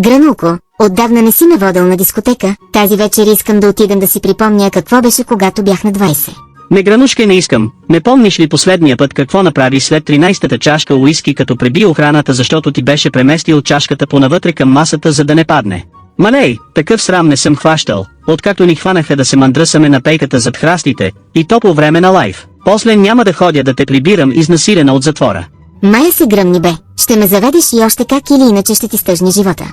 Гранулко, отдавна не си ме водил на дискотека, тази вечер искам да отидем да си припомня какво беше когато бях на 20. Не, Гранушка, не искам. Не помниш ли последния път какво направи след 13-та чашка уиски, като преби охраната, защото ти беше преместил чашката понавътре към масата, за да не падне? Малей, такъв срам не съм хващал, откакто ни хванаха да се мандръсаме на пейката зад храстите, и то по време на лайв. После няма да ходя да те прибирам изнасилена от затвора. Мая се гръмни бе, ще ме заведеш и още как или иначе ще ти стъжни живота.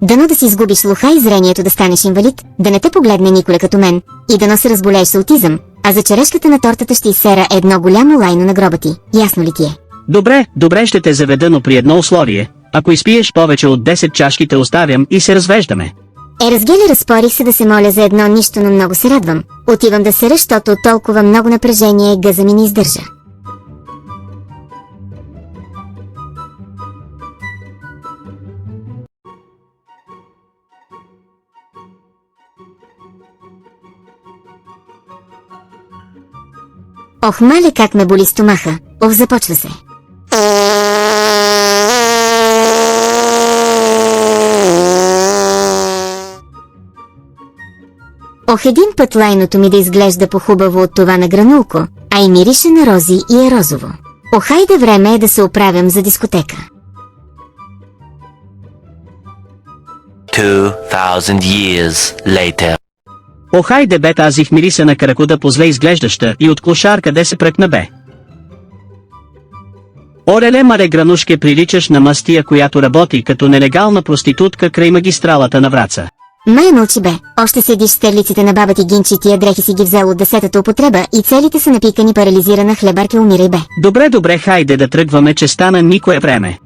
Дано да си изгубиш слуха и зрението, да станеш инвалид, да не те погледне николя като мен, и дано се разболееш с аутизъм, а за черешката на тортата ще изсера едно голямо лайно на гроба ти, ясно ли ти е? Добре, ще те заведа, но при едно условие. Ако изпиеш повече от 10 чашки, те оставям и се развеждаме. Разгели, разпорих се да се моля за едно нищо, но много се радвам. Отивам да сера, защото от толкова много напрежение гъза ми не издържа. Ох, мале, как ме боли стомаха. Ох, започва се. Ох, един път лайното ми да изглежда по-хубаво от това на Гранулко, а и мирише на рози и е розово. Ох, хайде, време е да се оправям за дискотека. 2000 years later. Хайде бе, тази в мириса на каракуда по зле изглеждаща и от клошар къде се пръкна бе. Ореле, маре, Гранушке, приличаш на мастия, която работи като нелегална проститутка край магистралата на Враца. Май, мълчи бе, още седиш с терлиците на баба ти Гинчи, тия дрехи си ги взел от 10-та употреба и целите са напикани, парализирана хлебарка, умирай бе. Добре, хайде да тръгваме, че стана никое време.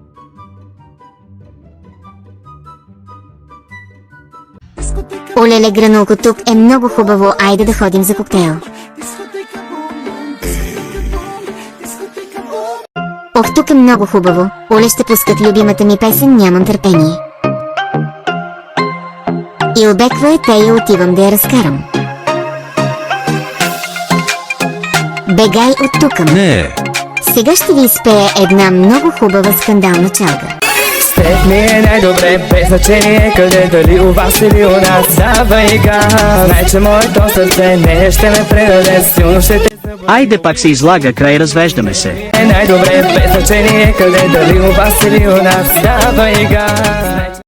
Олеле, Гранулко, тук е много хубаво, айде да ходим за коктейл. Ох, тук е много хубаво, оле, ще пускат любимата ми песен, нямам търпение. И обеква е тея, отивам да я разкарам. Бегай от тука. Не. Сега ще ви изпея една много хубава скандална чалга. Степ ми е най-добре, без значение къде, дали у вас или у нас. Давай газ, знай, че моето сърце не ще ме предаде, силно ще те заболи. Айде пак се излага, край, развеждаме се. Най-добре, без значение къде, дали у вас или у нас. Давай газ.